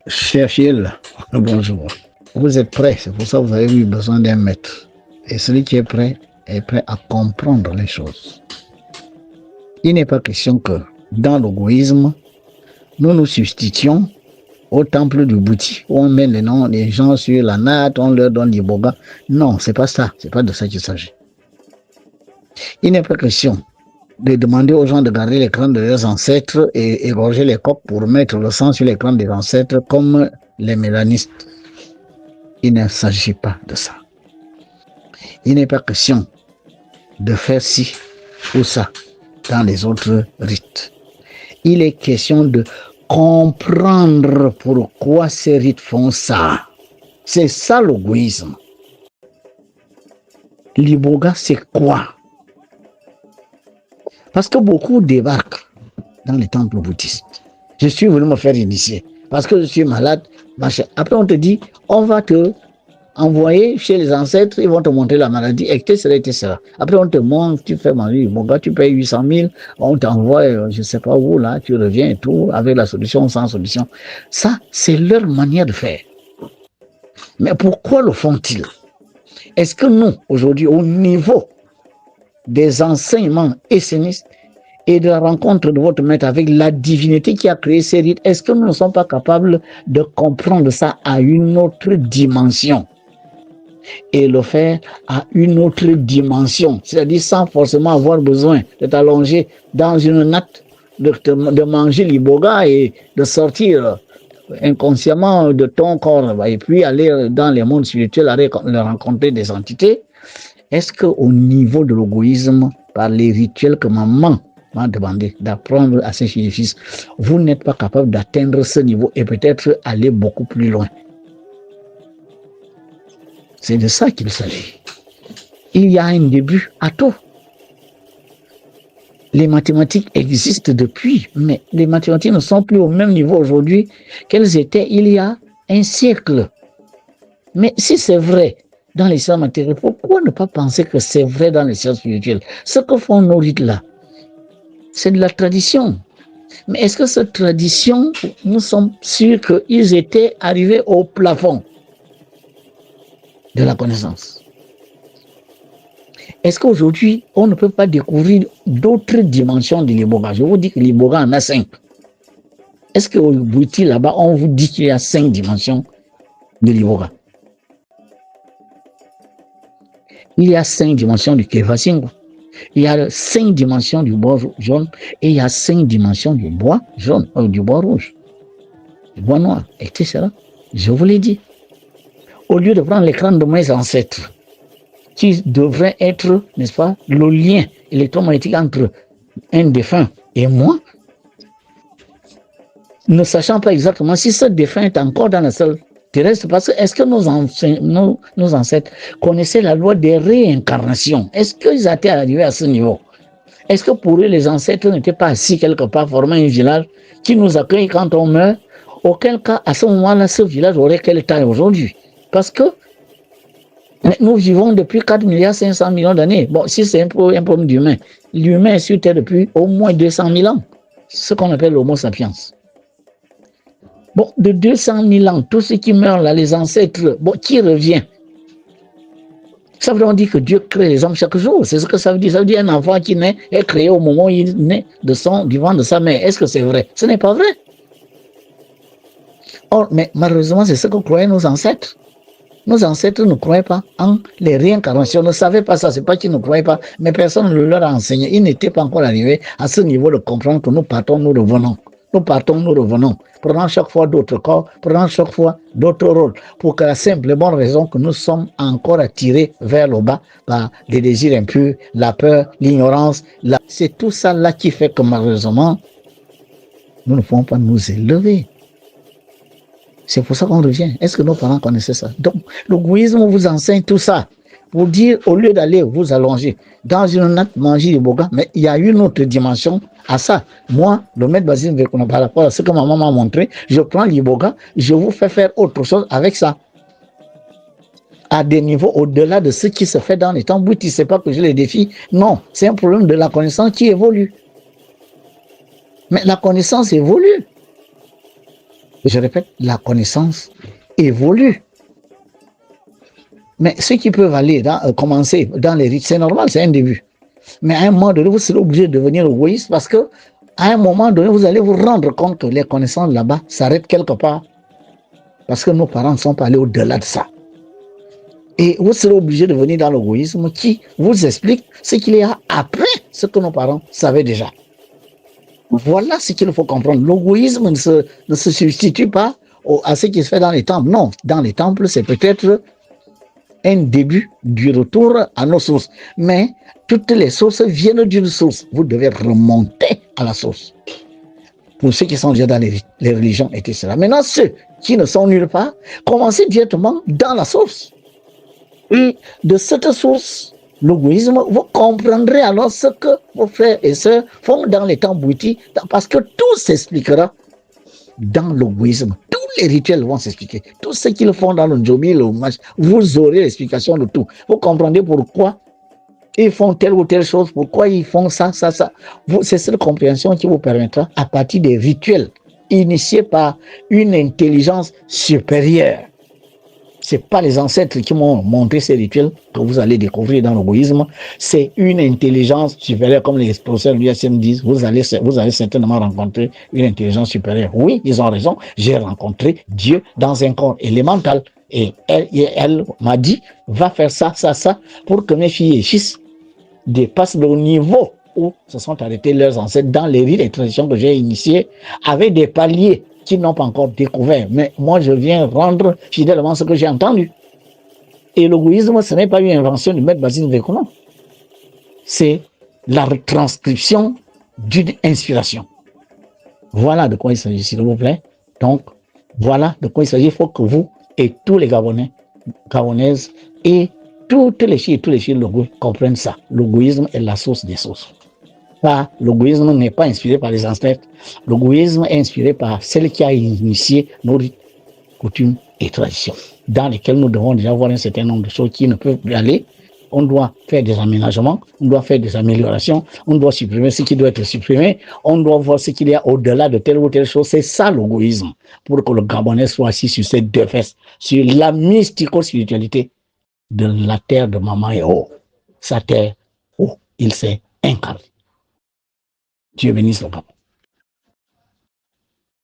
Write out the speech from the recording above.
Cher Fiel, bonjour. Vous êtes prêt, c'est pour ça que vous avez eu besoin d'un maître. Et celui qui est prêt à comprendre les choses. Il n'est pas question que dans l'égoïsme, nous nous substituions au temple du Bouti, où on met les noms des gens sur la natte, on leur donne des bogas. Non, c'est pas ça, c'est pas de ça qu'il s'agit. Il n'est pas question de demander aux gens de garder les crânes de leurs ancêtres et égorger les coqs pour mettre le sang sur les crânes des ancêtres comme les mélanistes. Il ne s'agit pas de ça. Il n'est pas question de faire ci ou ça dans les autres rites. Il est question de comprendre pourquoi ces rites font ça. C'est ça l'égoïsme. L'iboga, c'est quoi? Parce que beaucoup débarquent dans les temples bouddhistes. Je suis venu me faire initier parce que je suis malade. Machin. Après, on te dit, on va te envoyer chez les ancêtres, ils vont te montrer la maladie, etc. Après, on te montre, tu fais maladie, mon gars, tu payes 800 000, on t'envoie, je ne sais pas où, là, tu reviens et tout, avec la solution, sans solution. Ça, c'est leur manière de faire. Mais pourquoi le font-ils? Est-ce que nous, aujourd'hui, au niveau des enseignements essénistes et de la rencontre de votre maître avec la divinité qui a créé ces rites, est-ce que nous ne sommes pas capables de comprendre ça à une autre dimension et le faire à une autre dimension, c'est-à-dire sans forcément avoir besoin de t'allonger dans une natte, de manger l'iboga et de sortir inconsciemment de ton corps et puis aller dans les mondes spirituels, aller rencontrer des entités? Est-ce qu'au niveau de l'égoïsme, par les rituels que maman m'a demandé d'apprendre à ses fils, vous n'êtes pas capable d'atteindre ce niveau et peut-être aller beaucoup plus loin? C'est de ça qu'il s'agit. Il y a un début à tout. Les mathématiques existent depuis, mais les mathématiques ne sont plus au même niveau aujourd'hui qu'elles étaient il y a un siècle. Mais si c'est vrai dans les sciences matérielles, pourquoi ne pas penser que c'est vrai dans les sciences spirituelles? Ce que font nos rites-là, c'est de la tradition. Mais est-ce que cette tradition, nous sommes sûrs qu'ils étaient arrivés au plafond de la connaissance? Est-ce qu'aujourd'hui, on ne peut pas découvrir d'autres dimensions de l'iboga? Je vous dis que l'iboga en a 5. Est-ce qu'au Bouti, là-bas, on vous dit qu'il y a 5 dimensions de l'iboga? Il y a 5 dimensions du Kevasingo. Il y a 5 dimensions du bois jaune et il y a 5 dimensions du bois jaune, du bois rouge, du bois noir, etc. Je vous l'ai dit. Au lieu de prendre les crânes de mes ancêtres, qui devrait être, n'est-ce pas, le lien électromagnétique entre un défunt et moi, ne sachant pas exactement si ce défunt est encore dans la salle terrestre, parce que est-ce que nos ancêtres connaissaient la loi des réincarnations? Est-ce qu'ils étaient arrivés à ce niveau? Est-ce que pour eux, les ancêtres n'étaient pas assis quelque part, formant un village qui nous accueille quand on meurt? Auquel cas, à ce moment-là, ce village aurait quelle taille aujourd'hui? Parce que nous vivons depuis 4,5 milliards d'années. Bon, si c'est un problème d'humain, l'humain est sur Terre depuis au moins 200 000 ans. Ce qu'on appelle l'homo sapiens. Bon, de 200 000 ans, tous ceux qui meurent là, les ancêtres, bon, qui revient? Ça veut dire que Dieu crée les hommes chaque jour. C'est ce que ça veut dire. Ça veut dire un enfant qui naît est créé au moment où il naît du ventre de sa mère. Est-ce que c'est vrai? Ce n'est pas vrai. Or, mais malheureusement, c'est ce que croyaient nos ancêtres. Nos ancêtres ne croyaient pas en les réincarnations, ne savaient pas ça. C'est pas qu'ils ne croyaient pas, mais personne ne leur a enseigné. Ils n'étaient pas encore arrivés à ce niveau de comprendre que nous partons, nous revenons. Nous partons, nous revenons. Prenons chaque fois d'autres corps, prenons chaque fois d'autres rôles. Pour que la simple et bonne raison que nous sommes encore attirés vers le bas par les désirs impurs, la peur, l'ignorance. C'est tout ça là qui fait que malheureusement, nous ne pouvons pas nous élever. C'est pour ça qu'on revient. Est-ce que nos parents connaissaient ça? Donc, l'égoïsme vous enseigne tout ça. Pour dire, au lieu d'aller vous allonger dans une natte, manger du boga, mais il y a une autre dimension à ça. Moi, le maître Basile, par rapport à ce que maman m'a montré, je prends l'iboga, je vous fais faire autre chose avec ça. À des niveaux au-delà de ce qui se fait dans les temps bouddhistes. C'est pas que je les défie. Non, c'est un problème de la connaissance qui évolue. Mais la connaissance évolue. Je répète, la connaissance évolue. Mais ceux qui peuvent aller commencer dans les rites, c'est normal, c'est un début. Mais à un moment donné, vous serez obligé de devenir égoïste parce que à un moment donné, vous allez vous rendre compte que les connaissances là-bas s'arrêtent quelque part. Parce que nos parents ne sont pas allés au-delà de ça. Et vous serez obligé de venir dans l'égoïsme qui vous explique ce qu'il y a après ce que nos parents savaient déjà. Voilà ce qu'il faut comprendre. L'égoïsme ne se substitue pas à ce qui se fait dans les temples. Non, dans les temples, c'est peut-être un début du retour à nos sources. Mais toutes les sources viennent d'une source. Vous devez remonter à la source. Pour ceux qui sont déjà dans les religions, etc. Maintenant, ceux qui ne sont nulle part, commencez directement dans la source. Et de cette source, l'égoïsme, vous comprendrez alors ce que vos frères et sœurs font dans les temps boutis, parce que tout s'expliquera dans l'égoïsme. Tous les rituels vont s'expliquer. Tout ce qu'ils font dans le Njobi, le match, vous aurez l'explication de tout. Vous comprendrez pourquoi ils font telle ou telle chose, pourquoi ils font ça. C'est cette compréhension qui vous permettra, à partir des rituels initiés par une intelligence supérieure. Ce n'est pas les ancêtres qui m'ont montré ces rituels que vous allez découvrir dans l'égoïsme. C'est une intelligence supérieure, comme les professeurs de l'USM disent. Vous allez certainement rencontrer une intelligence supérieure. Oui, ils ont raison. J'ai rencontré Dieu dans un corps élémental. Et elle m'a dit, va faire ça, pour que mes filles et fils dépassent le niveau où se sont arrêtés leurs ancêtres dans les rites et traditions que j'ai initiées, avec des paliers qui n'ont pas encore découvert. Mais moi, je viens rendre fidèlement ce que j'ai entendu. Et l'égoïsme, ce n'est pas une invention du maître Basile Vekouno. C'est la retranscription d'une inspiration. Voilà de quoi il s'agit, s'il vous plaît. Donc, voilà de quoi il s'agit. Il faut que vous et tous les Gabonais, Gabonaises et toutes les filles et tous les filles comprennent ça. L'égoïsme est la source des sources. L'égoïsme n'est pas inspiré par les ancêtres. L'égoïsme est inspiré par celle qui a initié nos rites, coutumes et traditions, dans lesquelles nous devons déjà voir un certain nombre de choses qui ne peuvent plus aller. On doit faire des aménagements, on doit faire des améliorations, on doit supprimer ce qui doit être supprimé, on doit voir ce qu'il y a au-delà de telle ou telle chose. C'est ça l'égoïsme, pour que le Gabonais soit assis sur ses deux fesses, sur la mystico-spiritualité de la terre de Maman Yao, sa terre où il s'est incarné. Dieu bénisse le Gabon.